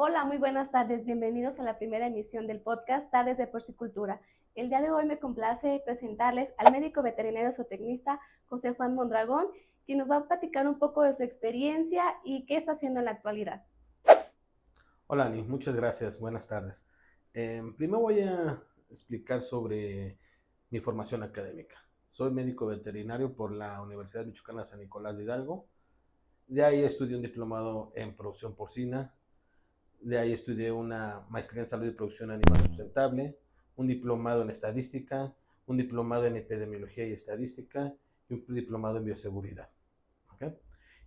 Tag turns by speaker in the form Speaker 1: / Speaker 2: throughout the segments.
Speaker 1: Hola, muy buenas tardes. Bienvenidos a la primera emisión del podcast Tardes de Porcicultura. El día de hoy me complace presentarles al médico veterinario zootecnista José Juan Mondragón, quien nos va a platicar un poco de su experiencia y qué está haciendo en la actualidad.
Speaker 2: Hola, Ani, muchas gracias. Buenas tardes. Primero voy a explicar sobre mi formación académica. Soy médico veterinario por la Universidad Michoacana San Nicolás de Hidalgo. De ahí estudié un diplomado en producción porcina. De ahí estudié una maestría en salud y producción animal sustentable, un diplomado en estadística, un diplomado en epidemiología y estadística y un diplomado en bioseguridad. ¿Okay?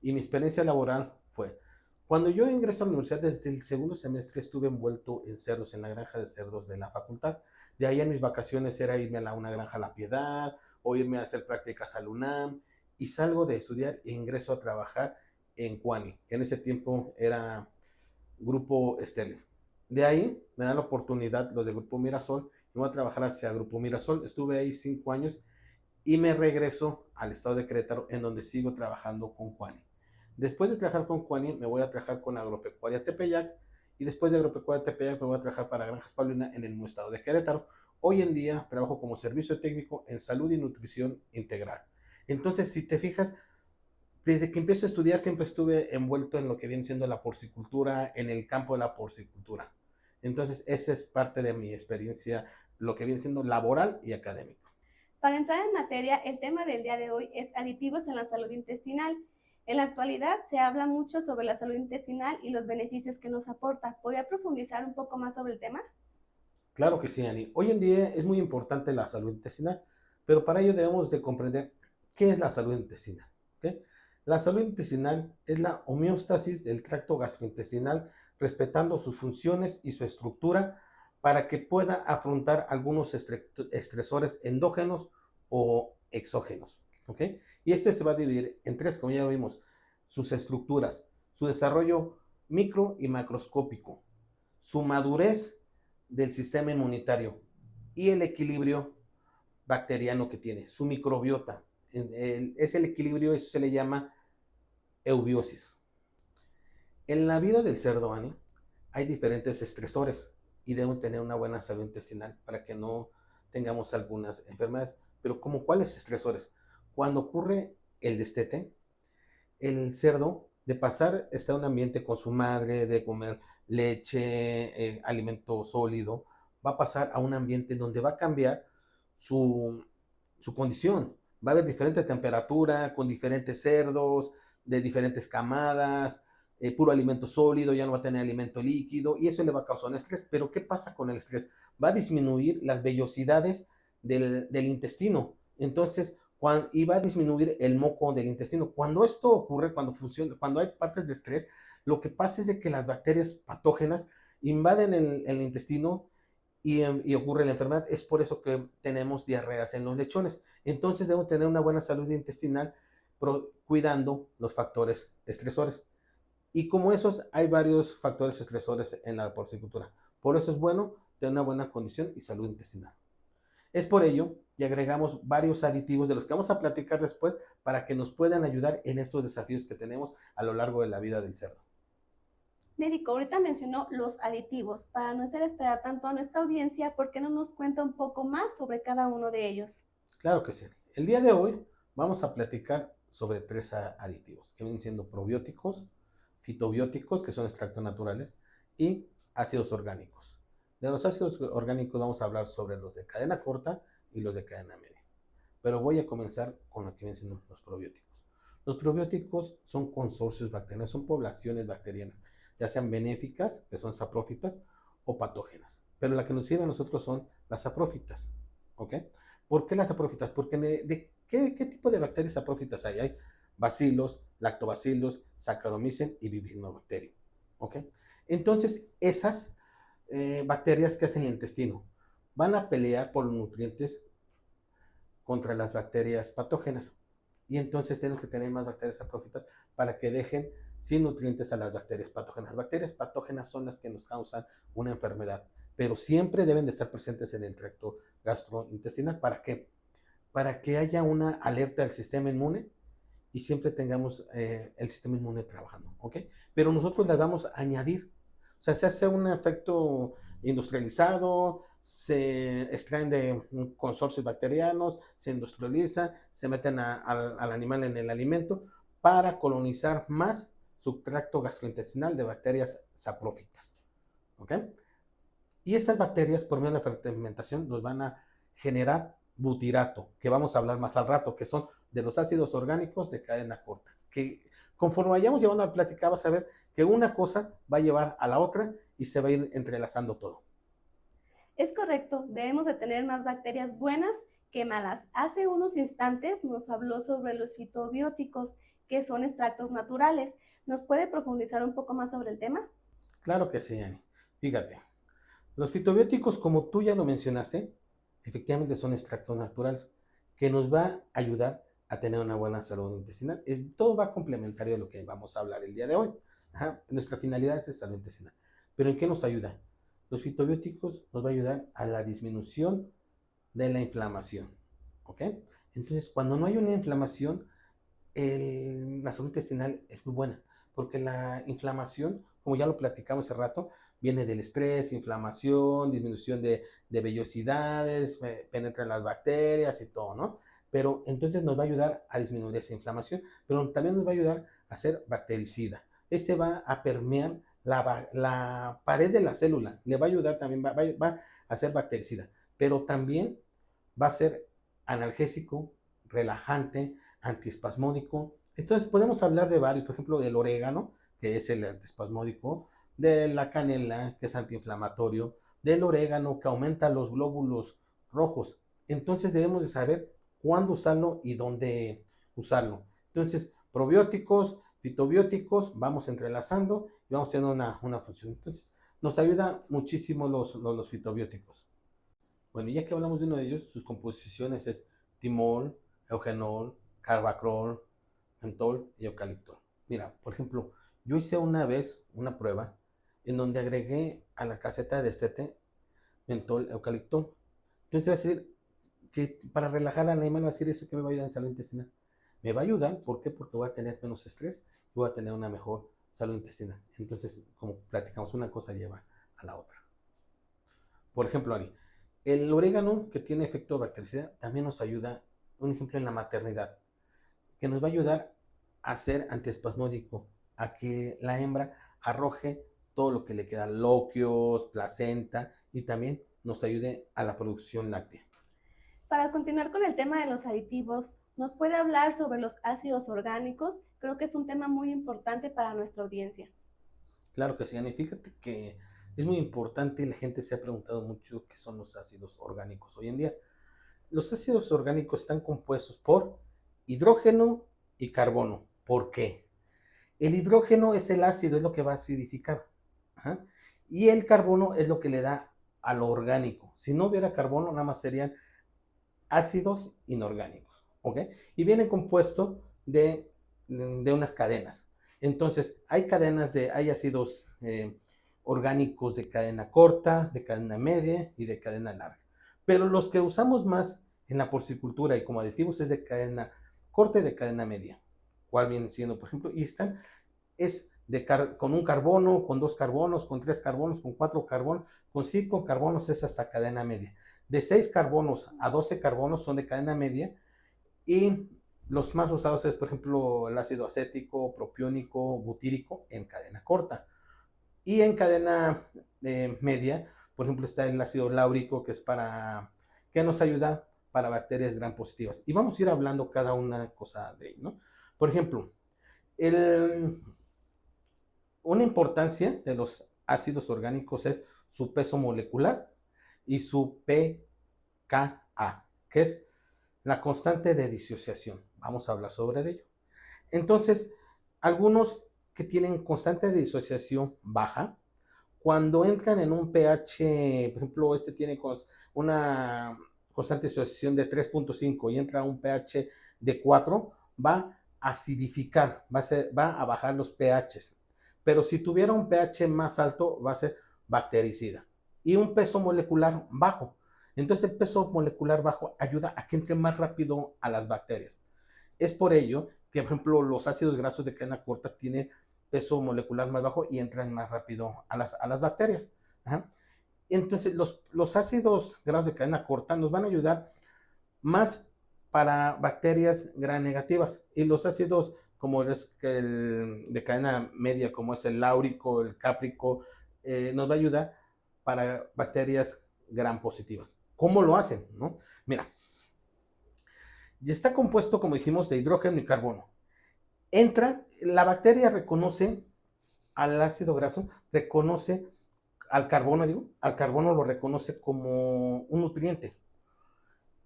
Speaker 2: Y mi experiencia laboral fue, cuando yo ingreso a la universidad, desde el segundo semestre estuve envuelto en cerdos, en la granja de cerdos de la facultad. De ahí en mis vacaciones era irme a una granja La Piedad o irme a hacer prácticas al UNAM, y salgo de estudiar e ingreso a trabajar en Cuani, que en ese tiempo era Grupo Estéreo. De ahí me dan la oportunidad los de Grupo Mirasol y voy a trabajar hacia Grupo Mirasol. Estuve ahí 5 años y me regreso al estado de Querétaro, en donde sigo trabajando con Cuani. Después de trabajar con Cuani, me voy a trabajar con Agropecuaria Tepeyac, y después de Agropecuaria Tepeyac me voy a trabajar para Granjas Paulina en el mismo estado de Querétaro. Hoy en día trabajo como servicio técnico en salud y nutrición integral. Entonces, si te fijas, desde que empiezo a estudiar siempre estuve envuelto en lo que viene siendo la porcicultura, en el campo de la porcicultura. Entonces, esa es parte de mi experiencia, lo que viene siendo laboral y académico.
Speaker 1: Para entrar en materia, el tema del día de hoy es aditivos en la salud intestinal. En la actualidad se habla mucho sobre la salud intestinal y los beneficios que nos aporta. ¿Podría profundizar un poco más sobre el tema?
Speaker 2: Claro que sí, Ani. Hoy en día es muy importante la salud intestinal, pero para ello debemos de comprender qué es la salud intestinal. ¿Okay? La salud intestinal es la homeostasis del tracto gastrointestinal, respetando sus funciones y su estructura para que pueda afrontar algunos estresores endógenos o exógenos. ¿Okay? Y este se va a dividir en tres, como ya lo vimos: sus estructuras, su desarrollo micro y macroscópico, su madurez del sistema inmunitario y el equilibrio bacteriano que tiene, su microbiota. Es el equilibrio, eso se le llama eubiosis. En la vida del cerdo, Ani, hay diferentes estresores y deben tener una buena salud intestinal para que no tengamos algunas enfermedades. Pero ¿como cuáles estresores? Cuando ocurre el destete, el cerdo, de pasar, está en un ambiente con su madre, de comer leche, alimento sólido, va a pasar a un ambiente donde va a cambiar su, su condición. Va a haber diferente temperatura, con diferentes cerdos, de diferentes camadas, puro alimento sólido, ya no va a tener alimento líquido, y eso le va a causar un estrés. Pero ¿qué pasa con el estrés? Va a disminuir las vellosidades del intestino. Entonces, y va a disminuir el moco del intestino. Cuando esto ocurre, cuando hay partes de estrés, lo que pasa es de que las bacterias patógenas invaden el intestino y ocurre la enfermedad. Es por eso que tenemos diarreas en los lechones. Entonces debemos tener una buena salud intestinal, cuidando los factores estresores. Y como esos, hay varios factores estresores en la porcicultura. Por eso es bueno tener una buena condición y salud intestinal. Es por ello que agregamos varios aditivos de los que vamos a platicar después para que nos puedan ayudar en estos desafíos que tenemos a lo largo de la vida del cerdo.
Speaker 1: Médico, ahorita mencionó los aditivos. Para no hacer esperar tanto a nuestra audiencia, ¿por qué no nos cuenta un poco más sobre cada uno de ellos?
Speaker 2: Claro que sí. El día de hoy vamos a platicar sobre tres aditivos que vienen siendo probióticos, fitobióticos, que son extractos naturales, y ácidos orgánicos. De los ácidos orgánicos vamos a hablar sobre los de cadena corta y los de cadena media. Pero voy a comenzar con lo que vienen siendo los probióticos. Los probióticos son consorcios bacterianos, son poblaciones bacterianas, ya sean benéficas, que son saprófitas, o patógenas. Pero la que nos sirve a nosotros son las saprófitas. ¿Ok? ¿Por qué las saprófitas? Porque ¿qué tipo de bacterias saprófitas hay? Hay bacilos, lactobacilos, saccharomyces y bifidobacterium. ¿Ok? Entonces, esas bacterias que hacen el intestino van a pelear por los nutrientes contra las bacterias patógenas. Y entonces tenemos que tener más bacterias saprófitas para que dejen sin nutrientes a las bacterias patógenas. Las bacterias patógenas son las que nos causan una enfermedad, pero siempre deben de estar presentes en el tracto gastrointestinal. ¿Para qué? Para que haya una alerta del sistema inmune y siempre tengamos el sistema inmune trabajando, ¿ok? Pero nosotros las vamos a añadir. sea, se hace un efecto industrializado, se extraen de consorcios bacterianos, se industrializa, se meten al animal en el alimento para colonizar más su tracto gastrointestinal de bacterias saprófitas. ¿Ok? Y estas bacterias, por medio de la fermentación, nos van a generar butirato, que vamos a hablar más al rato, que son de los ácidos orgánicos de cadena corta. Que conforme vayamos llevando la plática, vas a ver que una cosa va a llevar a la otra y se va a ir entrelazando todo.
Speaker 1: Es correcto, debemos de tener más bacterias buenas que malas. Hace unos instantes nos habló sobre los fitobióticos, que son extractos naturales. ¿Nos puede profundizar un poco más sobre el tema?
Speaker 2: Claro que sí, Ani. Fíjate, los fitobióticos, como tú ya lo mencionaste, efectivamente son extractos naturales que nos va a ayudar a tener una buena salud intestinal. Todo va complementario a lo que vamos a hablar el día de hoy. Ajá. Nuestra finalidad es la salud intestinal. ¿Pero en qué nos ayuda? Los fitobióticos nos va a ayudar a la disminución de la inflamación. ¿Ok? Entonces, cuando no hay una inflamación, la salud intestinal es muy buena, porque la inflamación, como ya lo platicamos hace rato, viene del estrés, inflamación, disminución de vellosidades, penetran las bacterias y todo, ¿no? Pero entonces nos va a ayudar a disminuir esa inflamación, pero también nos va a ayudar a ser bactericida. Este va a permear la pared de la célula, le va a ayudar también, va a ser bactericida, pero también va a ser analgésico, relajante, antiespasmódico. Entonces podemos hablar de varios, por ejemplo, del orégano, que es el antiespasmódico, de la canela, que es antiinflamatorio, del orégano, que aumenta los glóbulos rojos. Entonces debemos de saber cuándo usarlo y dónde usarlo. Entonces, probióticos, fitobióticos, vamos entrelazando y vamos haciendo una función. Entonces, nos ayuda muchísimo los fitobióticos. Bueno, ya que hablamos de uno de ellos, sus composiciones es timol, eugenol, carbacrol, mentol y eucaliptol. Mira, por ejemplo, yo hice una vez una prueba en donde agregué a la caseta de destete mentol, eucaliptol. Entonces va a decir que para relajar al animal va a decir eso que me va a ayudar en salud intestinal. Me va a ayudar, ¿por qué? Porque voy a tener menos estrés y voy a tener una mejor salud intestinal. Entonces, como platicamos, una cosa lleva a la otra. Por ejemplo, Ani, el orégano que tiene efecto bactericida también nos ayuda, un ejemplo en la maternidad, que nos va a ayudar a ser antiespasmódico, a que la hembra arroje todo lo que le queda, lóquios, placenta, y también nos ayude a la producción láctea.
Speaker 1: Para continuar con el tema de los aditivos, ¿nos puede hablar sobre los ácidos orgánicos? Creo que es un tema muy importante para nuestra audiencia.
Speaker 2: Claro que sí, Ani. Fíjate que es muy importante y la gente se ha preguntado mucho qué son los ácidos orgánicos hoy en día. Los ácidos orgánicos están compuestos por hidrógeno y carbono. ¿Por qué? El hidrógeno es el ácido, es lo que va a acidificar. Ajá. Y el carbono es lo que le da a lo orgánico. Si no hubiera carbono, nada más serían ácidos inorgánicos. ¿Ok? Y vienen compuestos de unas cadenas. Entonces, hay ácidos orgánicos de cadena corta, de cadena media y de cadena larga. Pero los que usamos más en la porcicultura y como aditivos es de cadena corta y de cadena media. ¿Cuál viene siendo, por ejemplo? Istan es con un carbono, con 2 carbonos, con 3 carbonos, con 4 carbonos, con 5 carbonos es hasta cadena media. De 6 carbonos a 12 carbonos son de cadena media y los más usados es, por ejemplo, el ácido acético, propiónico, butírico en cadena corta. Y en cadena media, por ejemplo, está el ácido láurico, que nos ayuda para bacterias gram positivas. Y vamos a ir hablando cada una cosa de ello, ¿no? Por ejemplo, una importancia de los ácidos orgánicos es su peso molecular y su pKa, que es la constante de disociación. Vamos a hablar sobre ello. Entonces, algunos que tienen constante de disociación baja, cuando entran en un pH, por ejemplo, este tiene una constante de disociación de 3.5 y entra a un pH de 4, va a acidificar, va a bajar los pHs. Pero si tuviera un pH más alto, va a ser bactericida. Y un peso molecular bajo. Entonces el peso molecular bajo ayuda a que entre más rápido a las bacterias. Es por ello que, por ejemplo, los ácidos grasos de cadena corta tienen peso molecular más bajo y entran más rápido a las bacterias. Ajá. Entonces, los ácidos grasos de cadena corta nos van a ayudar más para bacterias gram negativas, y los ácidos como es el de cadena media, como es el láurico, el cáprico, nos va a ayudar para bacterias gram positivas. ¿Cómo lo hacen? ¿No? Mira, y está compuesto, como dijimos, de hidrógeno y carbono. La bacteria reconoce al ácido graso, reconoce al carbono lo reconoce como un nutriente.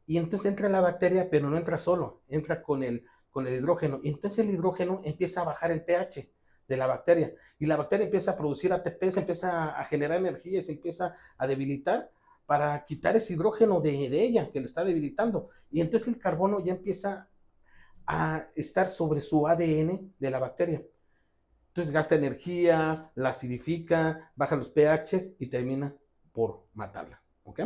Speaker 2: Y entonces entra la bacteria, pero no entra solo, entra con el hidrógeno. Y entonces el hidrógeno empieza a bajar el pH de la bacteria. Y la bacteria empieza a producir ATP, se empieza a generar energía, se empieza a debilitar para quitar ese hidrógeno de ella que le está debilitando. Y entonces el carbono ya empieza a estar sobre su ADN de la bacteria. Entonces gasta energía, la acidifica, baja los pHs y termina por matarla. ¿Ok?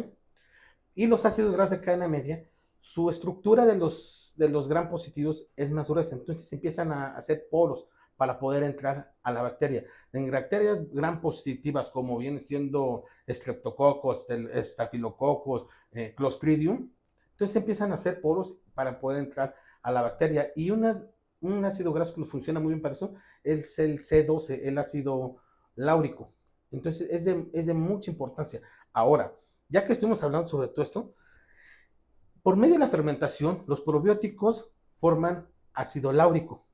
Speaker 2: Y los ácidos grasos de cadena media, su estructura de los gram positivos es más gruesa, entonces empiezan a hacer poros para poder entrar a la bacteria. En bacterias gram positivas, como viene siendo Streptococcus, Staphylococcus, Clostridium, entonces empiezan a hacer poros para poder entrar a la bacteria. Y un ácido graso que funciona muy bien para eso es el C12, el ácido láurico. Entonces es de mucha importancia. Ahora, ya que estuvimos hablando sobre todo esto, por medio de la fermentación, los probióticos forman ácido láurico,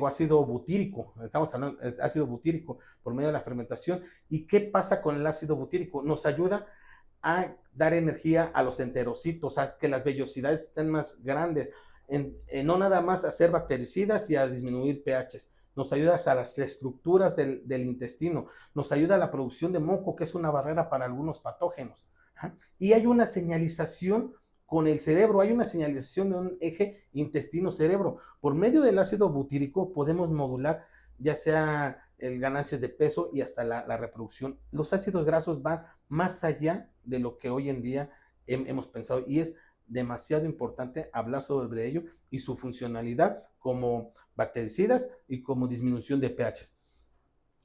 Speaker 2: ácido butírico, estamos hablando de ácido butírico por medio de la fermentación. ¿Y qué pasa con el ácido butírico? Nos ayuda a dar energía a los enterocitos, a que las vellosidades estén más grandes, no nada más a ser bactericidas y a disminuir pHs. Nos ayuda a las estructuras del intestino, nos ayuda a la producción de moco, que es una barrera para algunos patógenos. Y hay una señalización con el cerebro, hay una señalización de un eje intestino-cerebro. Por medio del ácido butírico podemos modular ya sea el ganancias de peso y hasta la reproducción. Los ácidos grasos van más allá de lo que hoy en día hemos pensado, y es demasiado importante hablar sobre ello y su funcionalidad como bactericidas y como disminución de pH.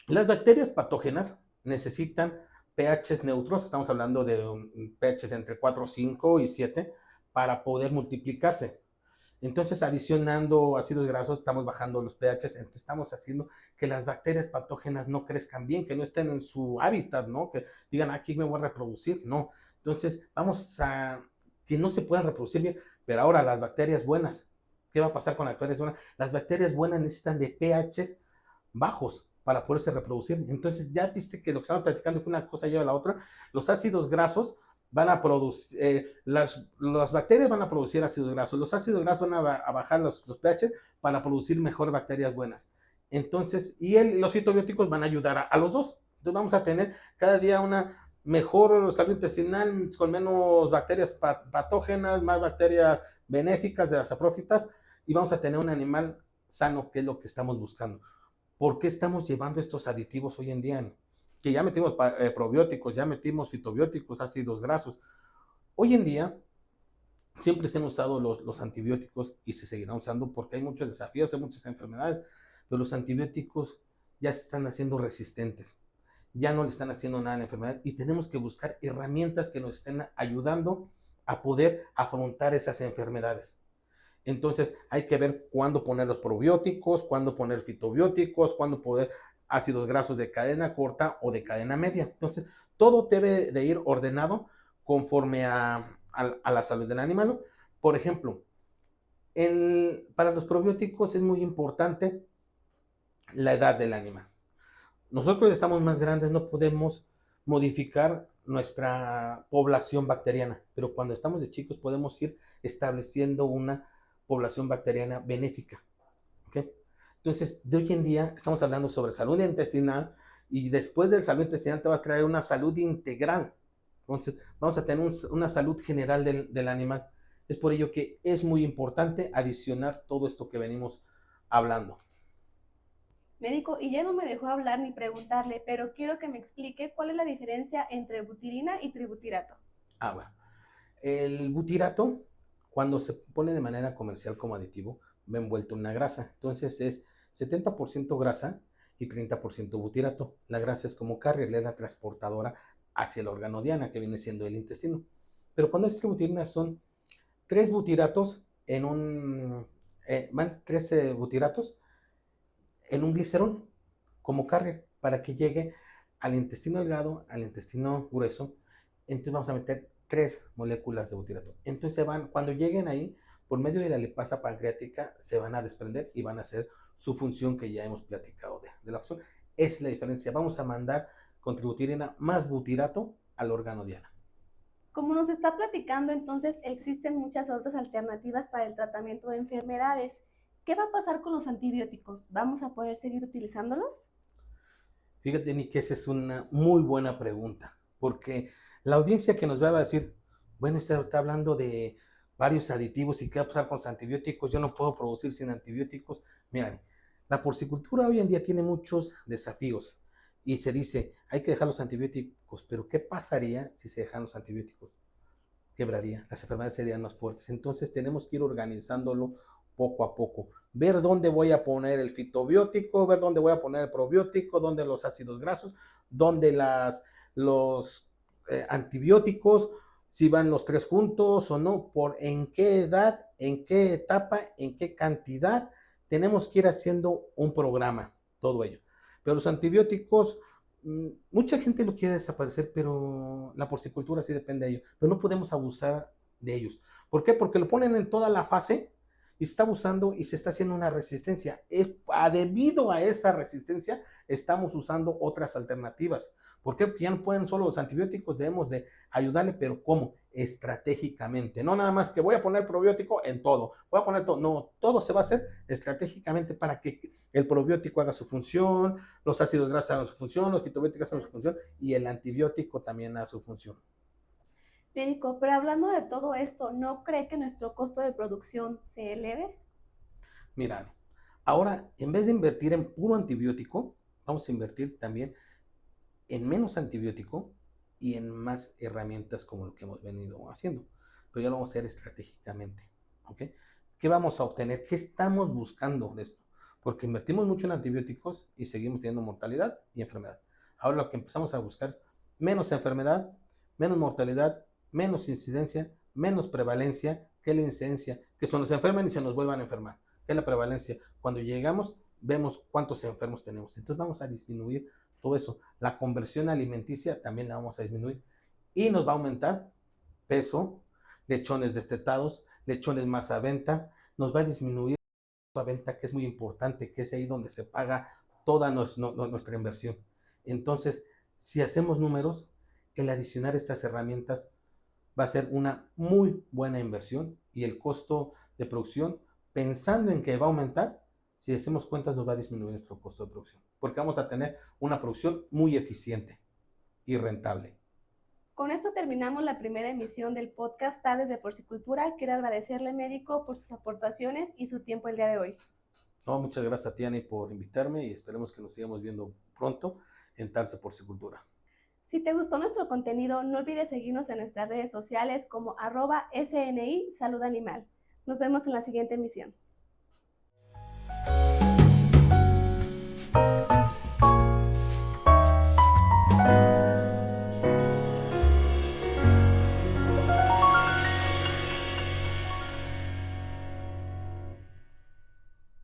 Speaker 2: Las bacterias patógenas necesitan pHs neutros, estamos hablando de pHs entre 4, 5 y 7 para poder multiplicarse. Entonces, adicionando ácidos grasos, estamos bajando los pHs, entonces estamos haciendo que las bacterias patógenas no crezcan bien, que no estén en su hábitat, ¿no? Que digan, aquí me voy a reproducir, no. Entonces, vamos a que no se puedan reproducir bien. Pero ahora, las bacterias buenas, ¿qué va a pasar con las bacterias buenas? Las bacterias buenas necesitan de pHs bajos para poderse reproducir. Entonces, ya viste que lo que estamos platicando, que una cosa lleva a la otra. Los ácidos grasos van a producir, las bacterias van a producir ácidos grasos, los ácidos grasos van a bajar los pHs para producir mejor bacterias buenas. Entonces, los fitobióticos van a ayudar a los dos. Entonces, vamos a tener cada día una mejor salud intestinal, con menos bacterias patógenas, más bacterias benéficas de las saprófitas, y vamos a tener un animal sano, que es lo que estamos buscando. ¿Por qué estamos llevando estos aditivos hoy en día? Que ya metimos probióticos, ya metimos fitobióticos, ácidos grasos. Hoy en día siempre se han usado los antibióticos y se seguirán usando porque hay muchos desafíos, hay muchas enfermedades, pero los antibióticos ya se están haciendo resistentes, ya no le están haciendo nada a la enfermedad, y tenemos que buscar herramientas que nos estén ayudando a poder afrontar esas enfermedades. Entonces hay que ver cuándo poner los probióticos, cuándo poner fitobióticos, cuándo poner ácidos grasos de cadena corta o de cadena media. Entonces todo debe de ir ordenado conforme a la salud del animal. Por ejemplo, para los probióticos es muy importante la edad del animal. Nosotros estamos más grandes, no podemos modificar nuestra población bacteriana, pero cuando estamos de chicos podemos ir estableciendo una población bacteriana benéfica. ¿Okay? Entonces, de hoy en día estamos hablando sobre salud intestinal, y después de la salud intestinal te vas a traer una salud integral. Entonces, vamos a tener una salud general del animal. Es por ello que es muy importante adicionar todo esto que venimos hablando.
Speaker 1: Médico, y ya no me dejó hablar ni preguntarle, pero quiero que me explique cuál es la diferencia entre butirina y tributirato.
Speaker 2: Bueno. El butirato, cuando se pone de manera comercial como aditivo, va envuelto en una grasa. Entonces es 70% grasa y 30% butirato. La grasa es como carrier, es la transportadora hacia el órgano diana, que viene siendo el intestino. Pero cuando es tributirina son 3 butiratos en un, van 13 butiratos en un glicerol como carrier para que llegue al intestino delgado, al intestino grueso. Entonces vamos a meter 3 moléculas de butirato. Entonces cuando lleguen ahí, por medio de la lipasa pancreática, se van a desprender y van a hacer su función que ya hemos platicado de la opción. Esa es la diferencia. Vamos a mandar con tributirina más butirato al órgano diana.
Speaker 1: Como nos está platicando, entonces existen muchas otras alternativas para el tratamiento de enfermedades. ¿Qué va a pasar con los antibióticos? ¿Vamos a poder seguir utilizándolos?
Speaker 2: Fíjate, Ni, que esa es una muy buena pregunta, porque la audiencia que nos va a decir, bueno, está hablando de varios aditivos y qué va a pasar con los antibióticos, yo no puedo producir sin antibióticos. Miren, la porcicultura hoy en día tiene muchos desafíos y se dice, hay que dejar los antibióticos, pero ¿qué pasaría si se dejan los antibióticos? Quebraría, las enfermedades serían más fuertes. Entonces tenemos que ir organizándolo poco a poco. Ver dónde voy a poner el fitobiótico, ver dónde voy a poner el probiótico, dónde los ácidos grasos, dónde los antibióticos, si van los 3 juntos o no, por en qué edad, en qué etapa, en qué cantidad. Tenemos que ir haciendo un programa, todo ello. Pero los antibióticos, mucha gente lo quiere desaparecer, pero la porcicultura sí depende de ello. Pero no podemos abusar de ellos. ¿Por qué? Porque lo ponen en toda la fase y se está abusando y se está haciendo una resistencia. Debido a esa resistencia, estamos usando otras alternativas. ¿Por qué? Porque ya no pueden solo los antibióticos, debemos de ayudarle, pero ¿cómo? Estratégicamente. No nada más que voy a poner probiótico en todo, voy a poner todo. No, todo se va a hacer estratégicamente para que el probiótico haga su función, los ácidos grasos hagan su función, los fitobióticos hagan su función y el antibiótico también haga su función.
Speaker 1: Médico, pero hablando de todo esto, ¿no cree que nuestro costo de producción se eleve?
Speaker 2: Mira, ahora en vez de invertir en puro antibiótico, vamos a invertir también en menos antibiótico y en más herramientas como lo que hemos venido haciendo. Pero ya lo vamos a hacer estratégicamente. ¿Ok? ¿Qué vamos a obtener? ¿Qué estamos buscando de esto? Porque invertimos mucho en antibióticos y seguimos teniendo mortalidad y enfermedad. Ahora lo que empezamos a buscar es menos enfermedad, menos mortalidad, menos incidencia, menos prevalencia que la incidencia, que se nos enfermen y se nos vuelvan a enfermar. ¿Qué es la prevalencia? Cuando llegamos, vemos cuántos enfermos tenemos. Entonces vamos a disminuir todo eso. La conversión alimenticia también la vamos a disminuir y nos va a aumentar peso, lechones destetados, lechones más a venta, nos va a disminuir la venta, que es muy importante, que es ahí donde se paga toda nuestra inversión. Entonces, si hacemos números, el adicionar estas herramientas va a ser una muy buena inversión y el costo de producción, pensando en que va a aumentar, si hacemos cuentas nos va a disminuir nuestro costo de producción, porque vamos a tener una producción muy eficiente y rentable.
Speaker 1: Con esto terminamos la primera emisión del podcast Tardes de Porcicultura. Quiero agradecerle, médico, por sus aportaciones y su tiempo el día de hoy.
Speaker 2: No, muchas gracias a ti, Ani, por invitarme y esperemos que nos sigamos viendo pronto en Tardes de Porcicultura.
Speaker 1: Si te gustó nuestro contenido, no olvides seguirnos en nuestras redes sociales como @SNI Salud Animal. Nos vemos en la siguiente emisión.